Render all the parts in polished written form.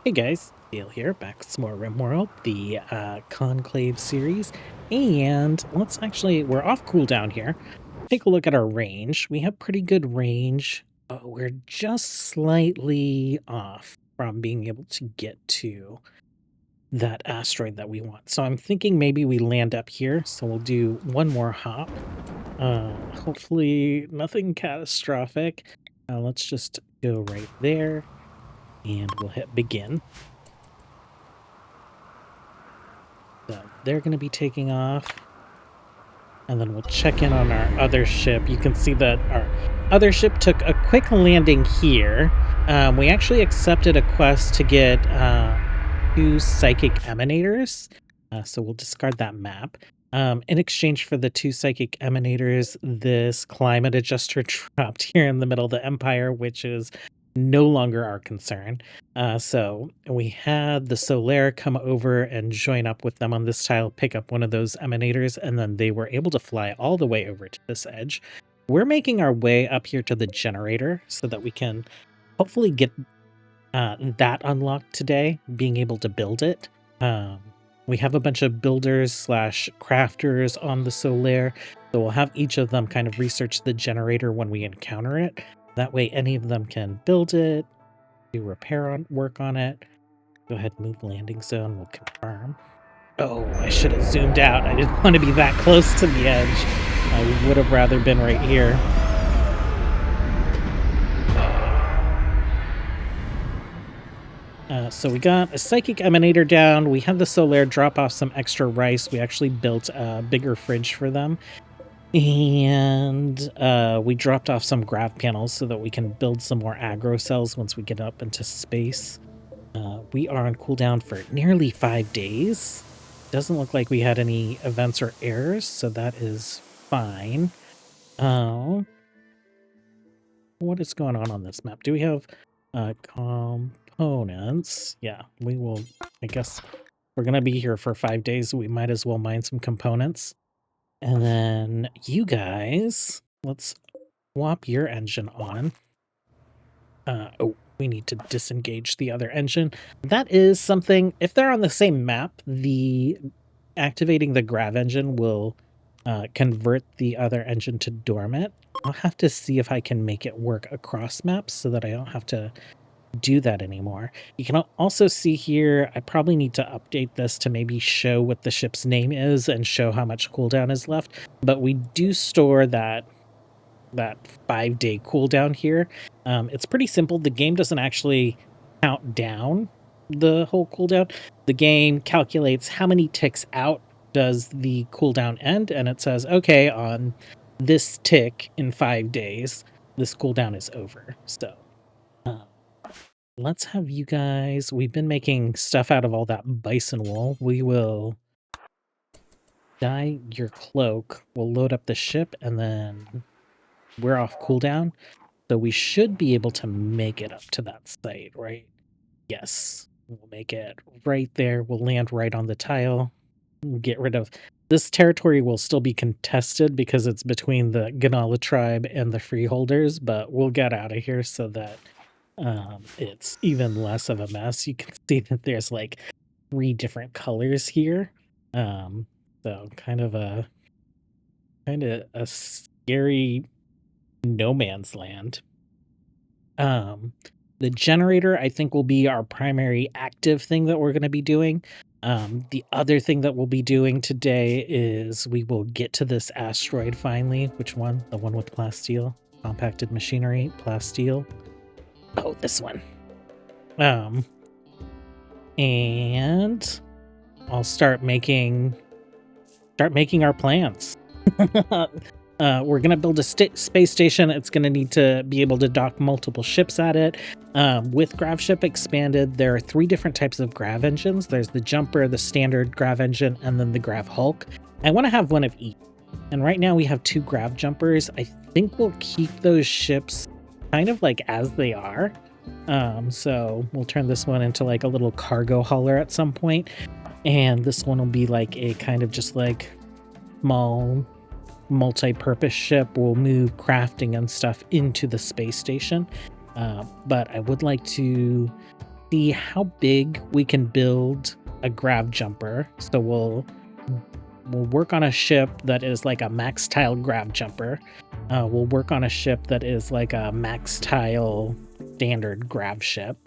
Hey guys, Dale here, back with some more RimWorld, the Conclave series, and we're off cooldown here. Take a look at our range. We have pretty good range, but we're just slightly off from being able to get to that asteroid that we want. So I'm thinking maybe we land up here, so we'll do one more hop. Hopefully nothing catastrophic. Let's just go right there, and we'll hit begin. So they're going to be taking off. And then we'll check in on our other ship. You can see that our other ship took a quick landing here. We actually accepted a quest to get 2 psychic emanators. So we'll discard that map. In exchange for the 2 psychic emanators, this climate adjuster dropped here in the middle of the Empire, which is no longer our concern. So we had the Solaire come over and join up with them on this tile, pick up one of those emanators, and then they were able to fly all the way over to this edge. We're making our way up here to the generator so that we can hopefully get that unlocked today, being able to build it. We have a bunch of builders slash crafters on the Solaire, so we'll have each of them kind of research the generator when we encounter it. That way any of them can build it, do work on it. Go ahead and move landing zone, we'll confirm. Oh, I should have zoomed out. I didn't want to be that close to the edge. I would have rather been right here. So we got a psychic emanator down. We had the Solaire drop off some extra rice. We actually built a bigger fridge for them. And we dropped off some grav panels so that we can build some more aggro cells once we get up into space. We are on cooldown for nearly 5 days. Doesn't look like we had any events or errors, so that is fine. What is going on this map? Do we have components? Yeah, we will. I guess we're going to be here for 5 days, so we might as well mine some components. And then you guys, let's swap your engine on. Oh, we need to disengage the other engine. That is something, if they're on the same map, activating the grav engine will convert the other engine to dormant. I'll have to see if I can make it work across maps so that I don't have to do that anymore. You can also see here, I probably need to update this to maybe show what the ship's name is and show how much cooldown is left, but we do store that 5-day cooldown here. It's pretty simple. The game doesn't actually count down the whole cooldown. The game calculates how many ticks out does the cooldown end, and it says, okay, on this tick in 5 days, this cooldown is over. So let's have you guys, we've been making stuff out of all that bison wool. We will dye your cloak. We'll load up the ship and then we're off cooldown. So we should be able to make it up to that site, right? Yes, we'll make it right there. We'll land right on the tile. We'll get rid of this territory. Will still be contested because it's between the Ganala tribe and the freeholders, but we'll get out of here so that it's even less of a mess. You can see that there's like 3 different colors here. So kind of a scary no man's land. The generator, I think, will be our primary active thing that we're going to be doing. The other thing that we'll be doing today is we will get to this asteroid finally. Which one? The one with plasteel? Compacted machinery, plasteel. Oh, this one. And I'll start making our plans. We're going to build a space station. It's going to need to be able to dock multiple ships at it. With Grav Ship Expanded, there are 3 different types of Grav engines. There's the Jumper, the Standard Grav engine, and then the Grav Hulk. I want to have one of each. And right now we have 2 Grav Jumpers. I think we'll keep those ships kind of like as they are. So we'll turn this one into like a little cargo hauler at some point. And this one will be like a kind of just like small multi-purpose ship. We'll move crafting and stuff into the space station. But I would like to see how big we can build a grav jumper. So we'll work on a ship that is like a max tile grav jumper. We'll work on a ship that is like a max tile standard grav ship.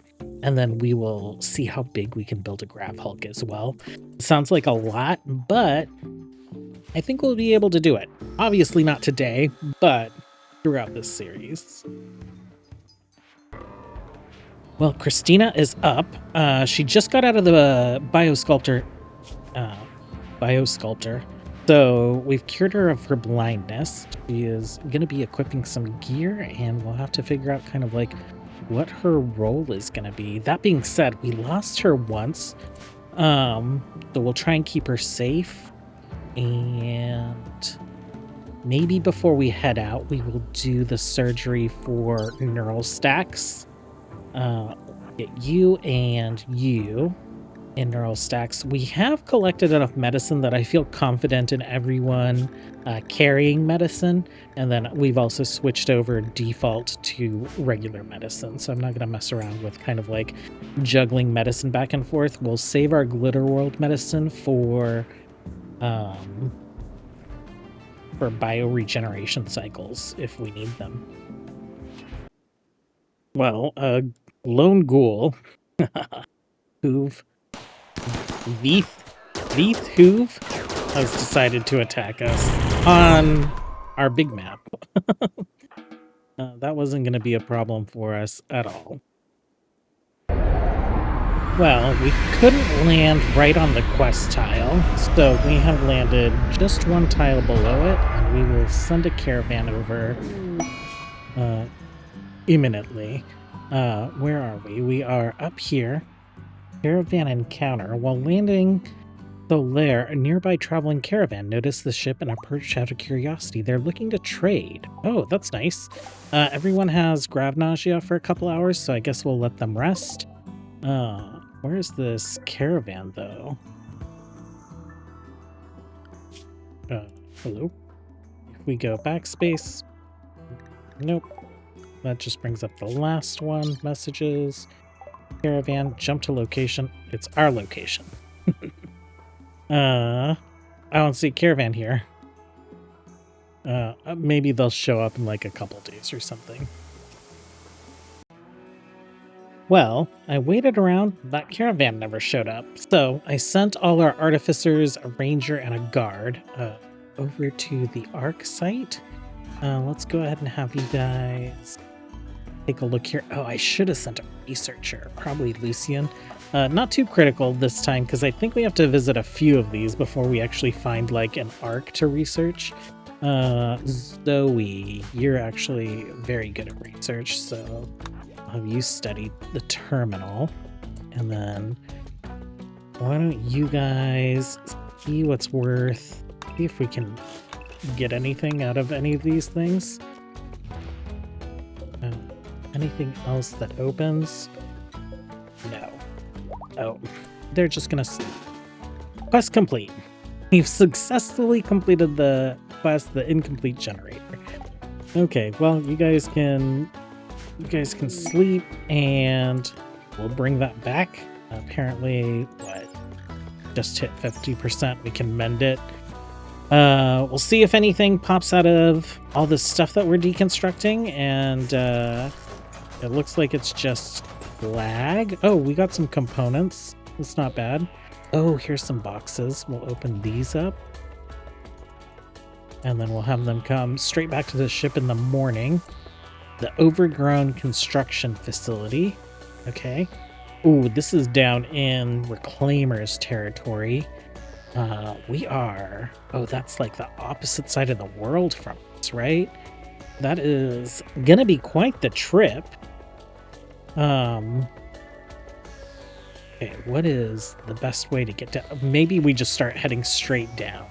And then we will see how big we can build a grav hulk as well. It sounds like a lot, but I think we'll be able to do it. Obviously not today, but throughout this series. Well, Christina is up. She just got out of the biosculptor. So we've cured her of her blindness. She is going to be equipping some gear, and we'll have to figure out kind of like what her role is going to be. That being said, we lost her once. So we'll try and keep her safe. And maybe before we head out, we will do the surgery for neural stacks. Get you and you in neural stacks. We have collected enough medicine that I feel confident in everyone carrying medicine. And then we've also switched over default to regular medicine. So I'm not going to mess around with kind of like juggling medicine back and forth. We'll save our Glitter World medicine for bioregeneration cycles if we need them. Well, lone ghoul, Hoove, Veeth Hoove has decided to attack us on our big map. That wasn't going to be a problem for us at all. Well, we couldn't land right on the quest tile, so we have landed just one tile below it, and we will send a caravan over imminently. Where are we? We are up here. Caravan encounter. While landing Solaire, a nearby traveling caravan noticed the ship and approached out of curiosity. They're looking to trade. Oh, that's nice. Everyone has grav nausea for a couple hours, so I guess we'll let them rest. Where's this caravan, though? Hello? If we go backspace... Nope. That just brings up the last one. Messages. Caravan. Jump to location. It's our location. I don't see caravan here. Maybe they'll show up in like a couple days or something. Well, I waited around, that caravan never showed up, so I sent all our artificers, a ranger, and a guard over to the Ark site. Let's go ahead and have you guys take a look here. Oh, I should have sent a researcher, probably Lucien. Not too critical this time, because I think we have to visit a few of these before we actually find like an Ark to research. Zoe, you're actually very good at research, so have you studied the terminal, and then why don't you guys see what's worth, see if we can get anything out of any of these things. Anything else that opens? No. Oh, they're just gonna sleep. Quest complete. We've successfully completed the quest, the incomplete generator. Okay, well, you guys can sleep, and we'll bring that back. Apparently, what? Just hit 50%. We can mend it. We'll see if anything pops out of all this stuff that we're deconstructing, and it looks like it's just flag. Oh, we got some components. That's not bad. Oh, here's some boxes. We'll open these up, and then we'll have them come straight back to the ship in the morning. The overgrown construction facility. Okay. Ooh, this is down in Reclaimer's territory. We are... Oh, that's like the opposite side of the world from us, right? That is gonna be quite the trip. Okay, what is the best way to get down? Maybe we just start heading straight down.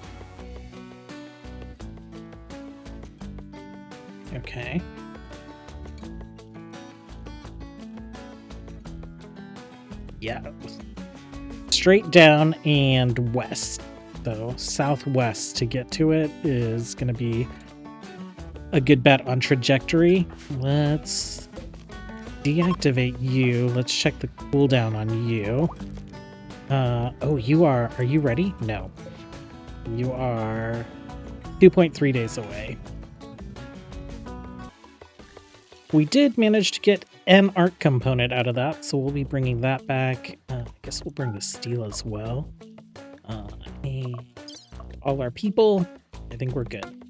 Okay. Yeah, straight down and west. So southwest to get to it is going to be a good bet on trajectory. Let's deactivate you. Let's check the cooldown on you. Oh, are you ready? No. You are 2.3 days away. We did manage to get an art component out of that, so we'll be bringing that back. I guess we'll bring the steel as well. And all our people, I think we're good.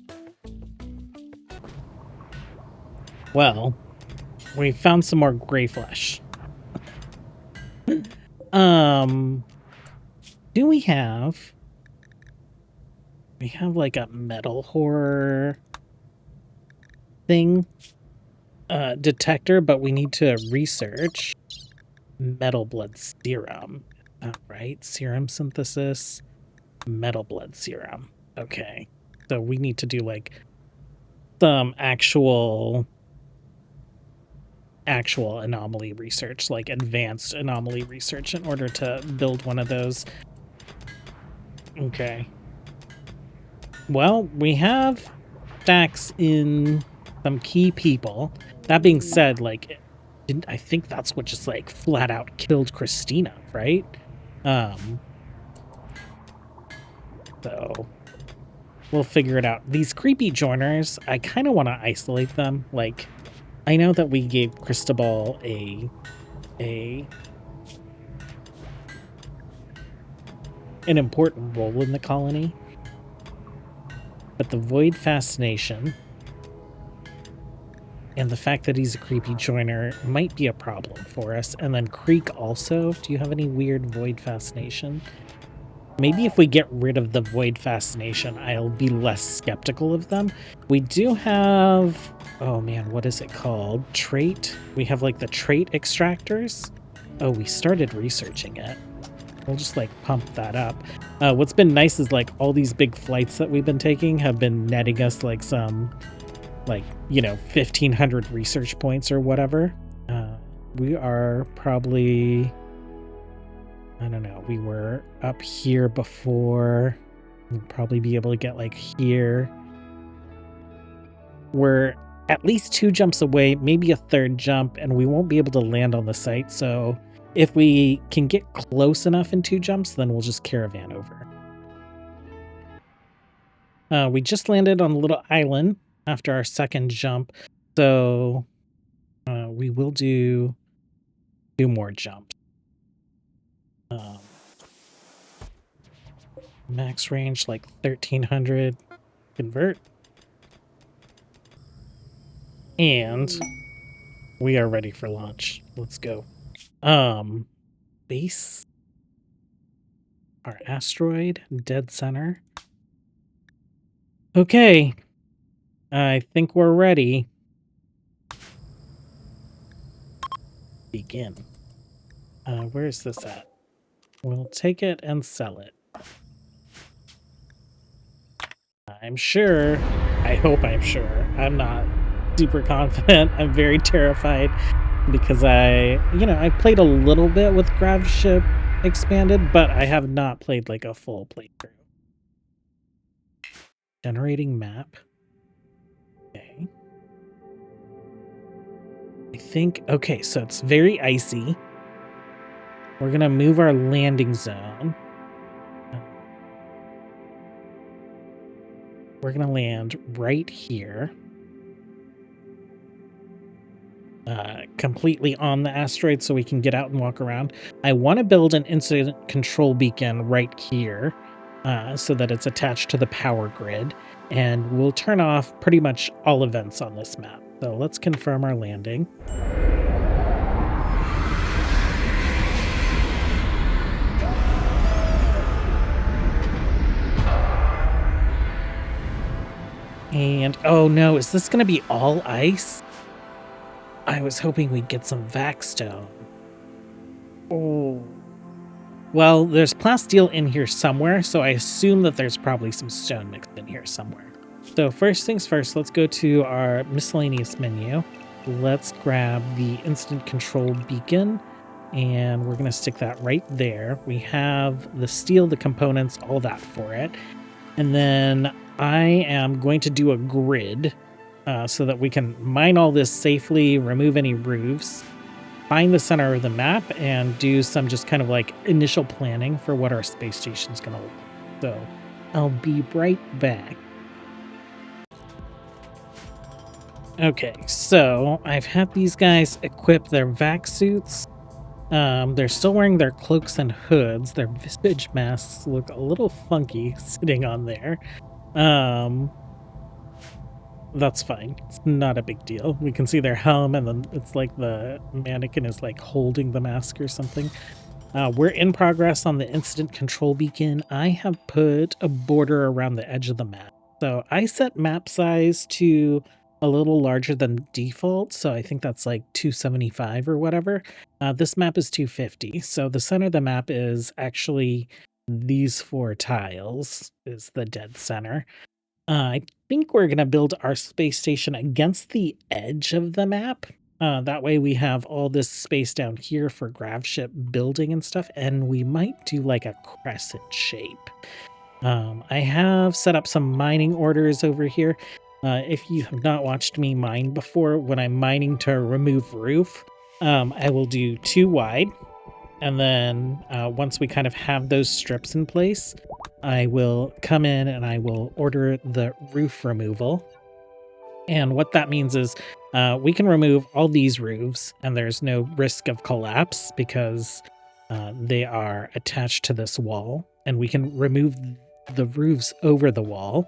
Well, we found some more gray flesh. Do we have like a metal horror thing detector, but we need to research metal blood serum. Right? Serum synthesis, metal blood serum. Okay. So we need to do like some actual anomaly research, like advanced anomaly research, in order to build one of those. Okay. Well, we have stacks in some key people. That being said, like, I think that's what just like flat out killed Christina, right? So we'll figure it out. These creepy joiners, I kind of want to isolate them. Like, I know that we gave Cristobal an important role in the colony, but the void fascination and the fact that he's a creepy joiner might be a problem for us. And then Creek also. Do you have any weird void fascination? Maybe if we get rid of the void fascination, I'll be less skeptical of them. We do have, oh man, what is it called? Trait. We have like the trait extractors. Oh, we started researching it. We'll just like pump that up. What's been nice is like all these big flights that we've been taking have been netting us like some, like, you know, 1,500 research points or whatever. We are probably, I don't know, we were up here before. We'll probably be able to get like here. We're at least 2 jumps away, maybe a 3rd jump, and we won't be able to land on the site. So if we can get close enough in 2 jumps, then we'll just caravan over. We just landed on a little island after our 2nd jump, so we will do 2 more jumps. Max range like 1,300. Convert. And we are ready for launch. Let's go. Base. Our asteroid, dead center. Okay. I think we're ready. Begin. Where is this at? We'll take it and sell it. I'm sure. I hope I'm sure. I'm not super confident. I'm very terrified because I played a little bit with Gravship Expanded, but I have not played like a full playthrough. Generating map. Okay. I think, okay, so it's very icy. We're gonna move our landing zone. We're gonna land right here. Completely on the asteroid so we can get out and walk around. I want to build an incident control beacon right here so that it's attached to the power grid, and we'll turn off pretty much all events on this map. So let's confirm our landing. And oh no, is this going to be all ice? I was hoping we'd get some Vaxstone. Oh. Well, there's plasteel in here somewhere, so I assume that there's probably some stone mixed in here somewhere. So first things first, let's go to our miscellaneous menu. Let's grab the instant control beacon, and we're going to stick that right there. We have the steel, the components, all that for it. And then I am going to do a grid so that we can mine all this safely, remove any roofs, find the center of the map and do some just kind of like initial planning for what our space station's gonna look like. So I'll be right back. Okay, so I've had these guys equip their vac suits. They're still wearing their cloaks and hoods. Their visage masks look a little funky sitting on there. That's fine. It's not a big deal. We can see their helm, and then it's like the mannequin is like holding the mask or something. We're in progress on the incident control beacon. I have put a border around the edge of the map. So I set map size to a little larger than default. So I think that's like 275 or whatever. This map is 250. So the center of the map is actually these 4 tiles is the dead center. I think we're going to build our space station against the edge of the map. That way we have all this space down here for gravship building and stuff, and we might do like a crescent shape. I have set up some mining orders over here. If you have not watched me mine before, when I'm mining to remove roof, I will do 2 wide. And then once we kind of have those strips in place, I will come in and I will order the roof removal. And what that means is we can remove all these roofs and there's no risk of collapse because they are attached to this wall. And we can remove the roofs over the wall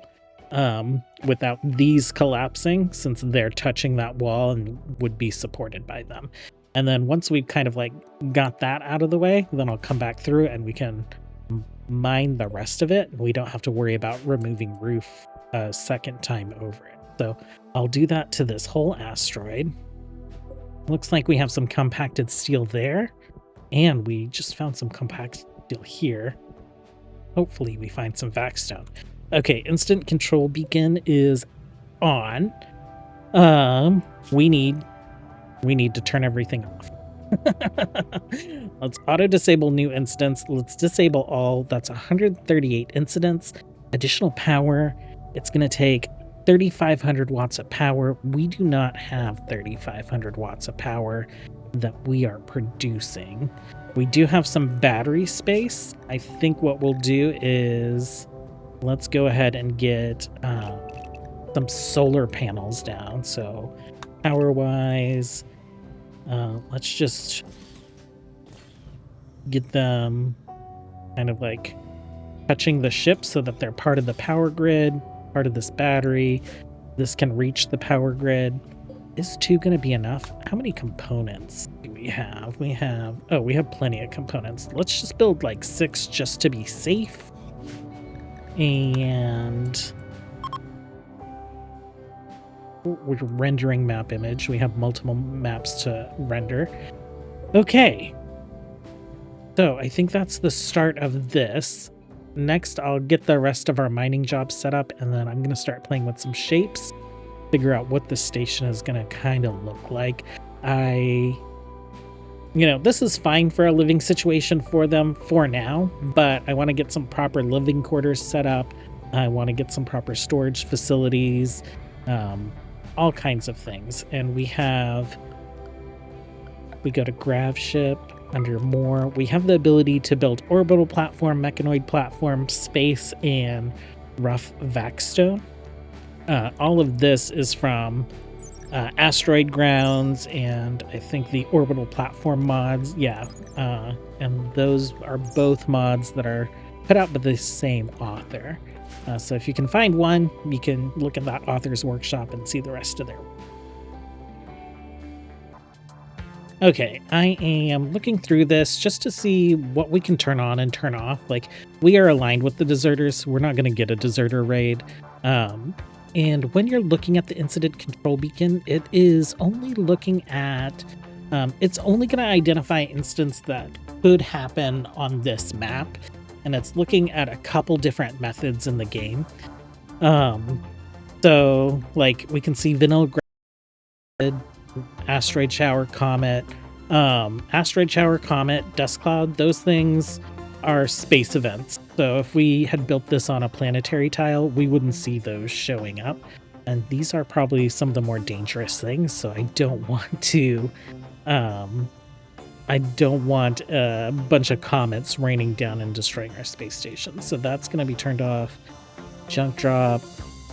without these collapsing, since they're touching that wall and would be supported by them. And then once we've kind of like got that out of the way, then I'll come back through and we can mine the rest of it. We don't have to worry about removing roof a second time over it. So I'll do that to this whole asteroid. Looks like we have some compacted steel there. And we just found some compacted steel here. Hopefully we find some vac-stone. Okay, instant control beacon is on. We need to turn everything off. Let's auto disable new incidents. Let's disable all. That's 138 incidents. Additional power. It's going to take 3,500 watts of power. We do not have 3,500 watts of power that we are producing. We do have some battery space. I think what we'll do is let's go ahead and get some solar panels down. So power wise, let's just get them kind of like touching the ship so that they're part of the power grid, part of this battery. This can reach the power grid. Is 2 going to be enough? How many components do we have? We have plenty of components. Let's just build like 6 just to be safe. And we're rendering map image. We have multiple maps to render. Okay. So I think that's the start of this. Next, I'll get the rest of our mining jobs set up, and then I'm going to start playing with some shapes, figure out what the station is going to kind of look like. This is fine for a living situation for them for now, but I want to get some proper living quarters set up. I want to get some proper storage facilities, all kinds of things. And we go to gravship. Under more, we have the ability to build orbital platform, mechanoid platform, space, and rough vac-stone. All of this is from asteroid grounds, and I think the orbital platform mods. Yeah, and those are both mods that are put out by the same author. So if you can find one, you can look at that author's workshop and see the rest of their. Okay, I am looking through this just to see what we can turn on and turn off. Like, we are aligned with the deserters. We're not going to get a deserter raid. And when you're looking at the incident control beacon, it is only looking at, it's only going to identify incidents that could happen on this map. And it's looking at a couple different methods in the game. So, like, we can see vanilla asteroid shower, comet, dust cloud. Those things are space events. So if we had built this on a planetary tile, we wouldn't see those showing up. And these are probably some of the more dangerous things. So I don't want to I don't want a bunch of comets raining down and destroying our space station. So that's going to be turned off. Junk drop,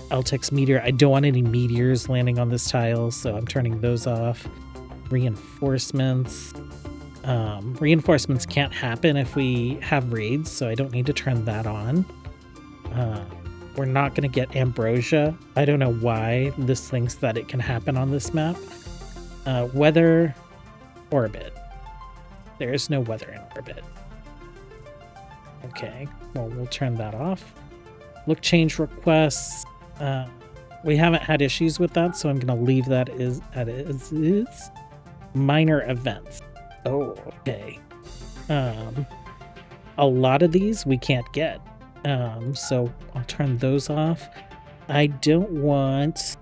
LTX meteor. I don't want any meteors landing on this tile, so I'm turning those off. Reinforcements. Reinforcements can't happen if we have raids, so I don't need to turn that on. We're not going to get ambrosia. I don't know why this thinks that it can happen on this map. Weather, orbit. There is no weather in orbit. Okay, well, we'll turn that off. Look change requests. We haven't had issues with that, so I'm going to leave that as is. Minor events. Oh, okay. A lot of these we can't get. So I'll turn those off. I don't want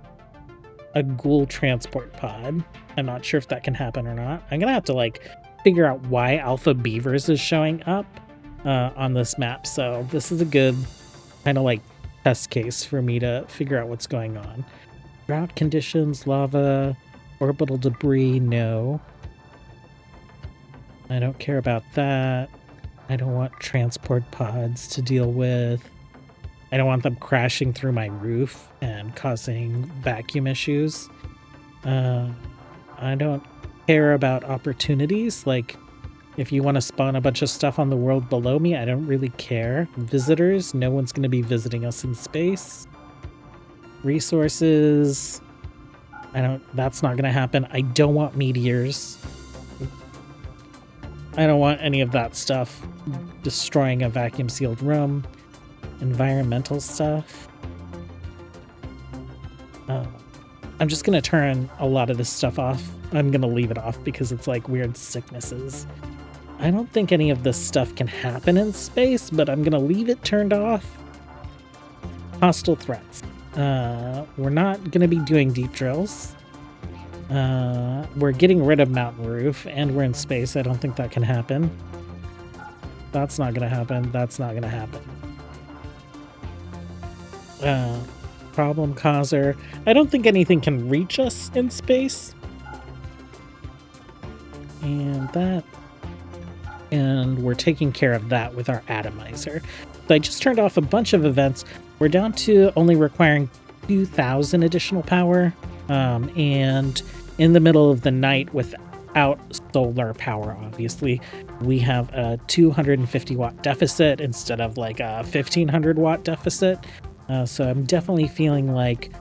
a ghoul transport pod. I'm not sure if that can happen or not. I'm going to have to like figure out why Alpha Beavers is showing up on this map. So this is a good kind of like test case for me to figure out what's going on. Drought conditions, lava, orbital debris, no. I don't care about that. I don't want transport pods to deal with. I don't want them crashing through my roof and causing vacuum issues. I don't care about opportunities. Like, if you want to spawn a bunch of stuff on the world below me, I don't really care. Visitors, no one's going to be visiting us in space. Resources, that's not going to happen. I don't want meteors. I don't want any of that stuff destroying a vacuum sealed room. Environmental stuff. I'm just going to turn a lot of this stuff off. I'm going to leave it off because it's like weird sicknesses. I don't think any of this stuff can happen in space, but I'm going to leave it turned off. Hostile threats. We're not going to be doing deep drills. We're getting rid of Mountain Roof, and we're in space. I don't think that can happen. That's not going to happen. That's not going to happen. Problem causer. I don't think anything can reach us in space. And that. And we're taking care of that with our atomizer. So I just turned off a bunch of events. We're down to only requiring 2,000 additional power. And in the middle of the night without solar power, obviously, we have a 250 watt deficit instead of like a 1,500 watt deficit. So I'm definitely feeling like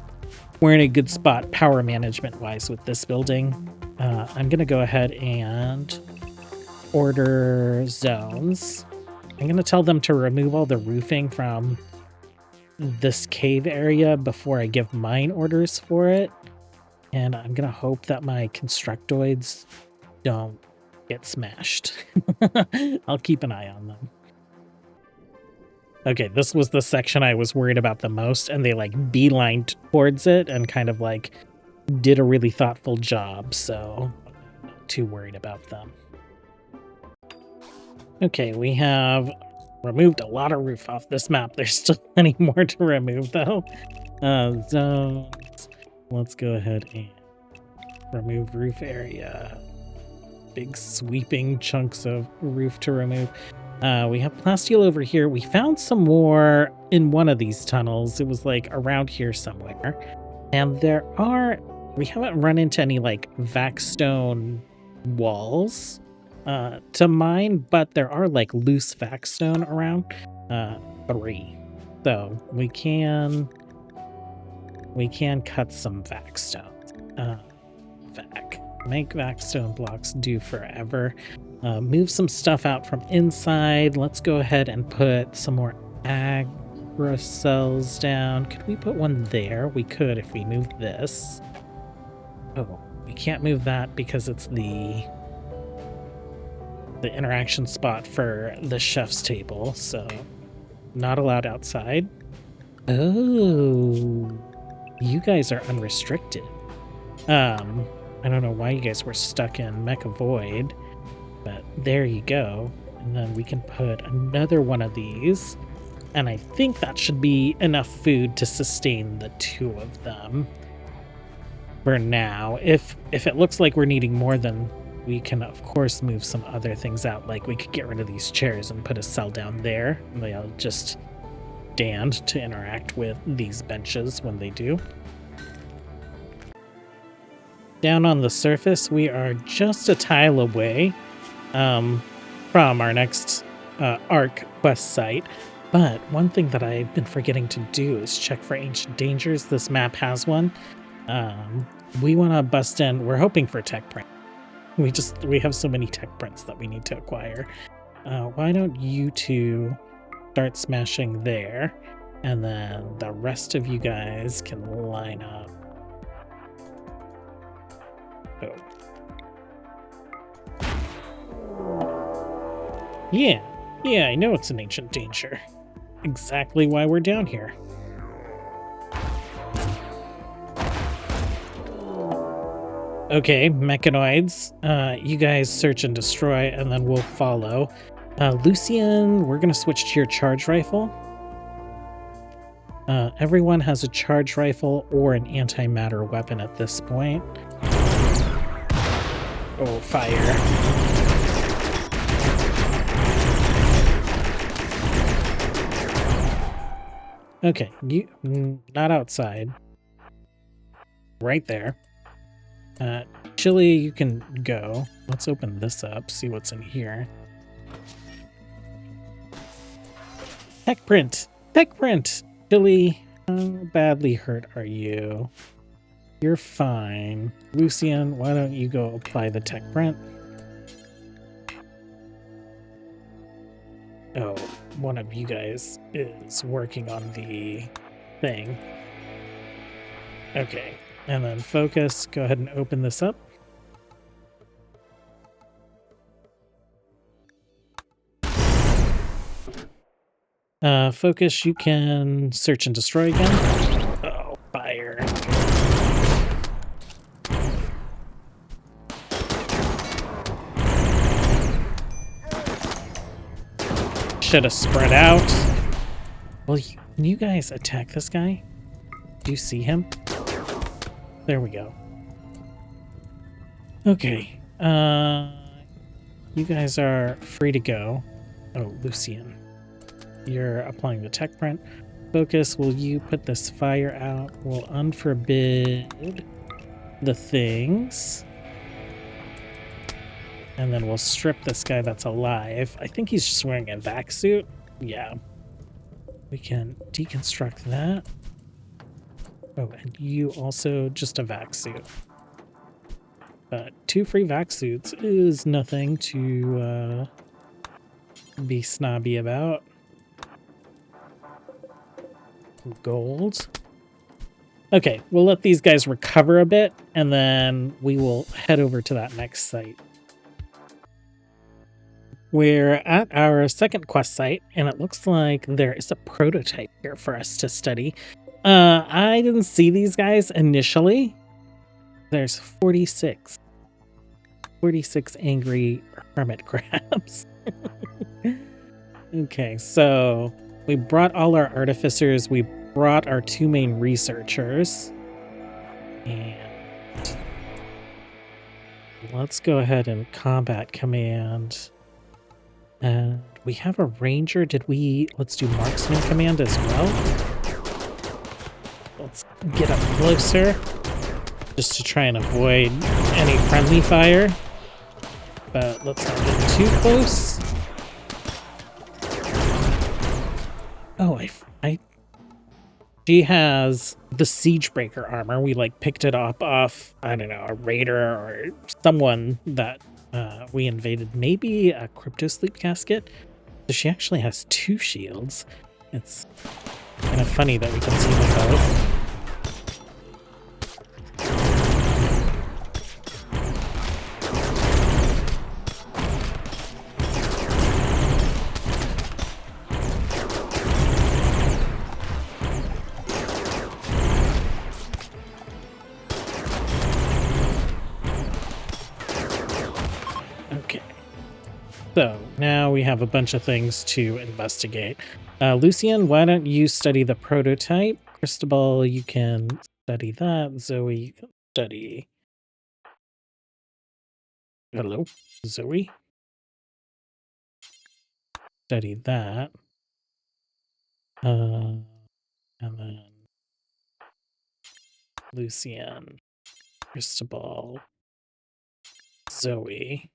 we're in a good spot power management wise with this building. I'm going to go ahead and order zones. I'm going to tell them to remove all the roofing from this cave area before I give mine orders for it. And I'm going to hope that my constructoids don't get smashed. I'll keep an eye on them. Okay, this was the section I was worried about the most, and they like beelined towards it and kind of like did a really thoughtful job, so I'm not too worried about them. Okay, we have removed a lot of roof off this map. There's still plenty more to remove though. Zones. Let's go ahead and remove roof area. Big sweeping chunks of roof to remove. We have plasteel over here. We found some more in one of these tunnels. It was like around here somewhere. And we haven't run into any like vaxstone walls to mine, but there are like loose vaxstone around. 3. So we can cut some vaxstone. Make vaxstone blocks do forever. Move some stuff out from inside. Let's go ahead and put some more agra cells down. Could we put one there? We could if we moved this. Oh, we can't move that because it's the interaction spot for the chef's table, so not allowed outside. Oh, you guys are unrestricted. I don't know why you guys were stuck in Mecha Void, but there you go. And then we can put another one of these, and I think that should be enough food to sustain the 2 of them for now. If it looks like we're needing more than we can, of course, move some other things out. Like we could get rid of these chairs and put a cell down there. And they'll just stand to interact with these benches when they do. Down on the surface, we are just a tile away from our next ARC quest site. But one thing that I've been forgetting to do is check for ancient dangers. This map has one. We want to bust in. We're hoping for tech print. We have so many tech prints that we need to acquire. Why don't you two start smashing there, and then the rest of you guys can line up. Oh. Yeah, I know it's an ancient danger. Exactly why we're down here. Okay, mechanoids, you guys search and destroy, and then we'll follow. Lucien, we're gonna switch to your charge rifle. Everyone has a charge rifle or an antimatter weapon at this point. Oh, fire. Okay, you not outside. Right there. Chili, you can go. Let's open this up, see what's in here. Tech print! Tech print! Chili, how badly hurt are you? You're fine. Lucien, why don't you go apply the tech print? Oh, one of you guys is working on the thing. Okay, and then focus, go ahead and open this up. Focus, you can search and destroy again. Oh, fire. Should have spread out. Well, can you guys attack this guy? Do you see him? There we go. Okay. You guys are free to go. Oh, Lucien. You're applying the tech print. Focus, will you put this fire out? We'll unforbid the things. And then we'll strip this guy that's alive. I think he's just wearing a vac suit. Yeah. We can deconstruct that. Oh, and you also just a vac suit. But 2 free vac suits is nothing to be snobby about. Gold. Okay, we'll let these guys recover a bit, and then we will head over to that next site. We're at our second quest site, and it looks like there is a prototype here for us to study. I didn't see these guys initially. There's 46 angry hermit crabs. Okay, so we brought all our artificers. We brought our 2 main researchers. And let's go ahead and combat command. And we have a ranger. Let's do marksman command as well. Let's get up closer just to try and avoid any friendly fire. But let's not get too close. Oh, she has the Siegebreaker armor. We picked it up off, I don't know, a raider or someone that we invaded. Maybe a crypto sleep casket. So she actually has 2 shields. It's kind of funny that we can see them both. So now we have a bunch of things to investigate. Lucien, why don't you study the prototype? Cristobal, you can study that. Zoe, you can study Hello, Zoe. Study that. And then Lucien, Cristobal, Zoe.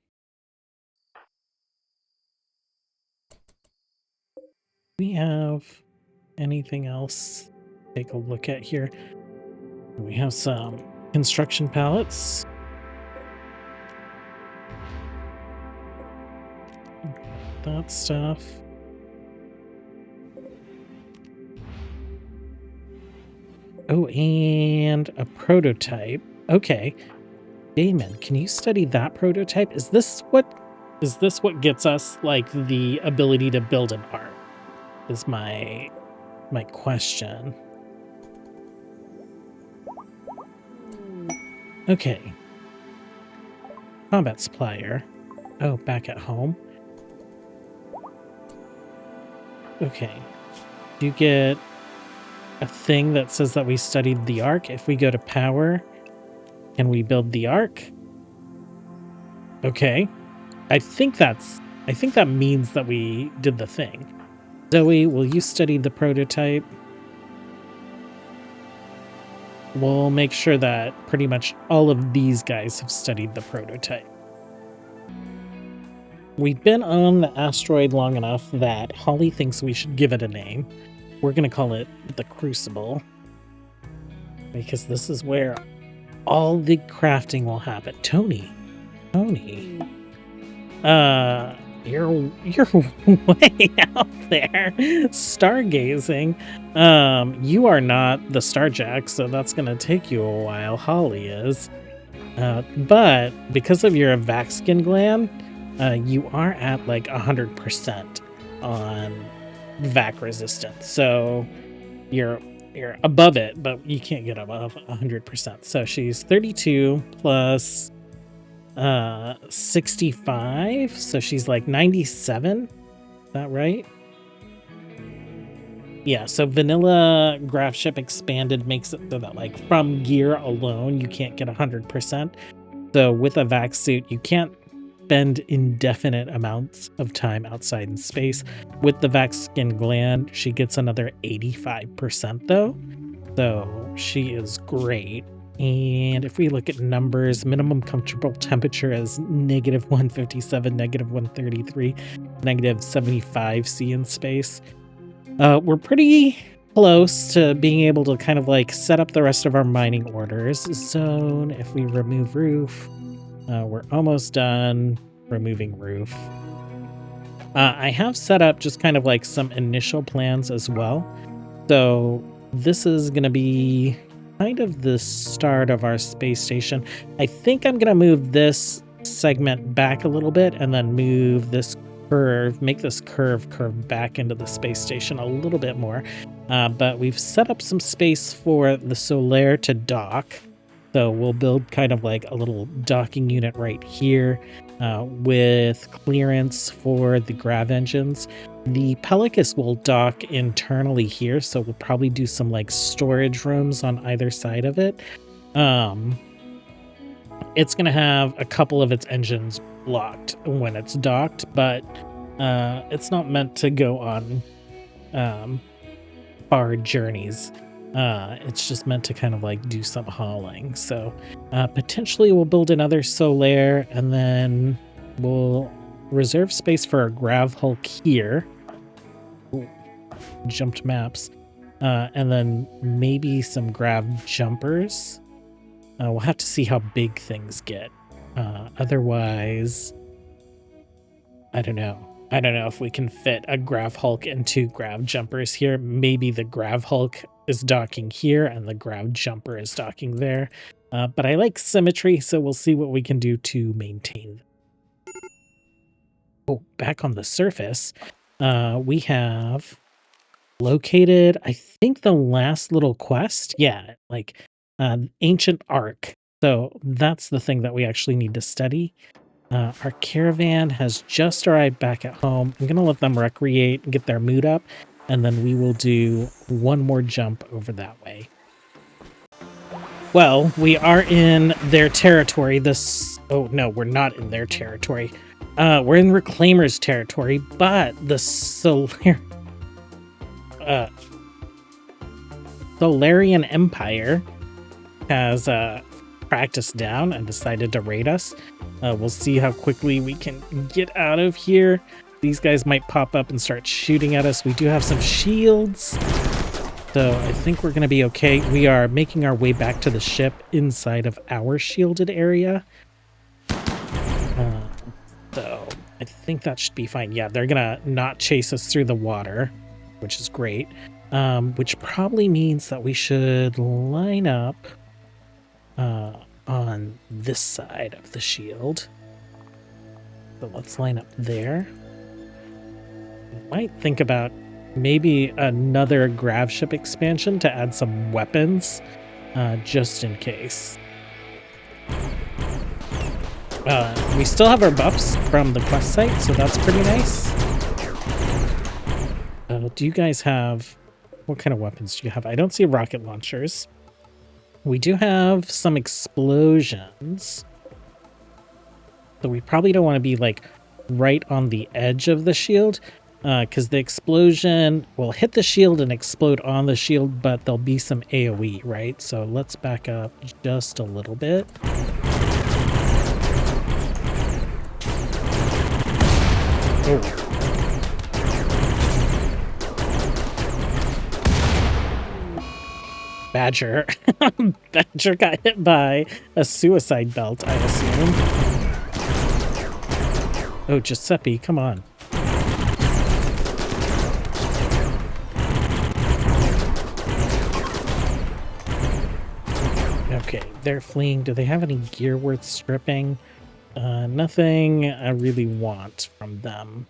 We have anything else? Take a look at here. We have some construction pallets. That stuff. Oh, and a prototype. Okay. Damon, can you study that prototype? Is this what gets us like the ability to build an ark? Is my question. Okay. Combat supplier. Oh, back at home. Okay. Do you get a thing that says that we studied the arc? If we go to power, can we build the arc? Okay. I think that means that we did the thing. Zoe, will you study the prototype? We'll make sure that pretty much all of these guys have studied the prototype. We've been on the asteroid long enough that Holly thinks we should give it a name. We're going to call it the Crucible, because this is where all the crafting will happen. Tony, you're way out there stargazing. You are not the Starjack, so that's going to take you a while. Holly is. But because of your Vaxkin gland, you are at like 100% on vac resistance. So you're above it, but you can't get above 100%. So she's 32 plus 65, so she's like 97. Is that right? Yeah, so vanilla graph ship expanded makes it so that like from gear alone you can't get 100%. So with a vac suit you can't spend indefinite amounts of time outside in space. With the vac skin gland she gets another 85% though, so she is great. And if we look at numbers, minimum comfortable temperature is -157, -133, -75 C in space. We're pretty close to being able to kind of like set up the rest of our mining orders. Zone, if we remove roof, we're almost done removing roof. I have set up just kind of like some initial plans as well. So this is going to be kind of the start of our space station. I think I'm going to move this segment back a little bit and then move this curve, make this curve back into the space station a little bit more. But we've set up some space for the Solaire to dock. So we'll build kind of like a little docking unit right here with clearance for the grav engines. The Pelicus will dock internally here, so we'll probably do some like storage rooms on either side of it. It's going to have a couple of its engines blocked when it's docked, but it's not meant to go on far journeys. It's just meant to kind of like do some hauling. So potentially we'll build another Solaire, and then we'll reserve space for a grav hulk here. Ooh, jumped maps. And then maybe some grav jumpers. We'll have to see how big things get. Otherwise, I don't know. I don't know if we can fit a grav hulk and 2 grav jumpers here. Maybe the grav hulk is docking here and the grav jumper is docking there. But I like symmetry, so we'll see what we can do to maintain. Oh, back on the surface, we have located, I think, the last little quest. Yeah, like ancient arc. So that's the thing that we actually need to study. Our caravan has just arrived back at home. I'm going to let them recreate and get their mood up, and then we will do one more jump over that way. Well, we are in their territory. The Oh, no, we're not in their territory. We're in Reclaimer's territory, but the Solarian Empire has tracked us down and decided to raid us. We'll see how quickly we can get out of here. These guys might pop up and start shooting at us. We do have some shields, so I think we're going to be okay. We are making our way back to the ship inside of our shielded area. So I think that should be fine. Yeah, they're going to not chase us through the water, which is great. Which probably means that we should line up on this side of the shield. So let's line up there. We might think about maybe another grav ship expansion to add some weapons, just in case. We still have our buffs from the quest site, so that's pretty nice. Do you guys have... What kind of weapons do you have? I don't see rocket launchers. We do have some explosions. So we probably don't want to be like right on the edge of the shield, because the explosion will hit the shield and explode on the shield, but there'll be some AoE, right? So let's back up just a little bit. Oh. Badger. Badger got hit by a suicide belt, I assume. Oh, Giuseppe, come on. Okay, they're fleeing. Do they have any gear worth stripping? Nothing I really want from them.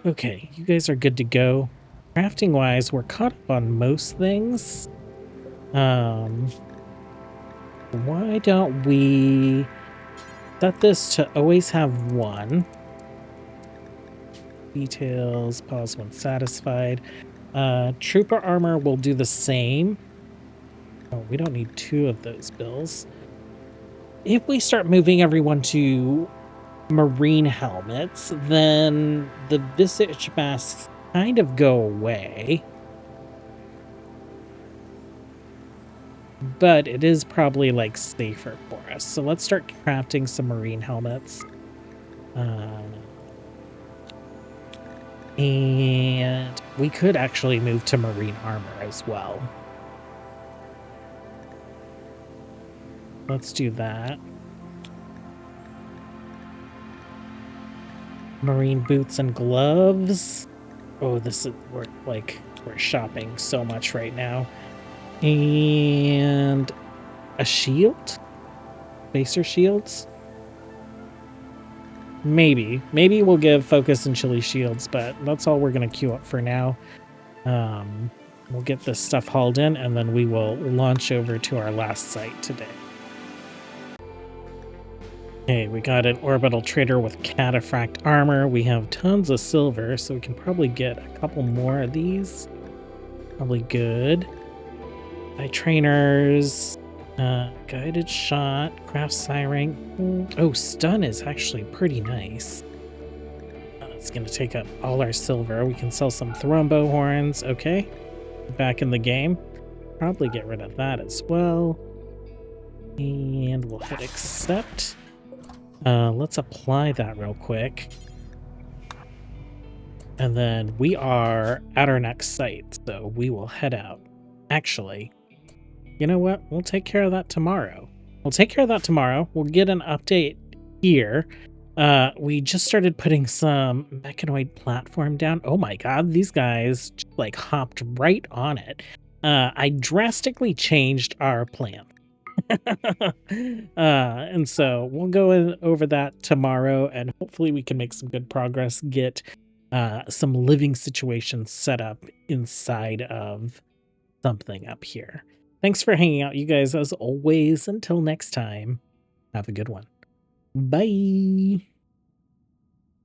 Okay, you guys are good to go. Crafting wise, we're caught up on most things. Why don't we set this to always have one? Details, pause when satisfied. Trooper armor will do the same. Oh, we don't need two of those bills. If we start moving everyone to marine helmets, then the visage masks kind of go away. But it is probably like safer for us. So let's start crafting some marine helmets. And we could actually move to marine armor as well. Let's do that. Marine boots and gloves. Oh, this is we're shopping so much right now. And a shield? Baser shields? Maybe we'll give focus and chili shields, but that's all we're gonna queue up for now. We'll get this stuff hauled in and then we will launch over to our last site today. Okay, we got an orbital trader with cataphract armor. We have tons of silver, so we can probably get a couple more of these. Probably good. Eye trainers, guided shot, craft siren. Oh, stun is actually pretty nice. It's going to take up all our silver. We can sell some thrombo horns. Okay, back in the game. Probably get rid of that as well. And we'll hit accept. Let's apply that real quick. And then we are at our next site, so we will head out. Actually, you know what? We'll take care of that tomorrow. We'll get an update here. We just started putting some mechanoid platform down. Oh my god, these guys just, like, hopped right on it. I drastically changed our plan. And so we'll go over that tomorrow, and hopefully we can make some good progress, get some living situations set up inside of something up here. Thanks for hanging out, you guys, as always. Until next time, have a good one. Bye.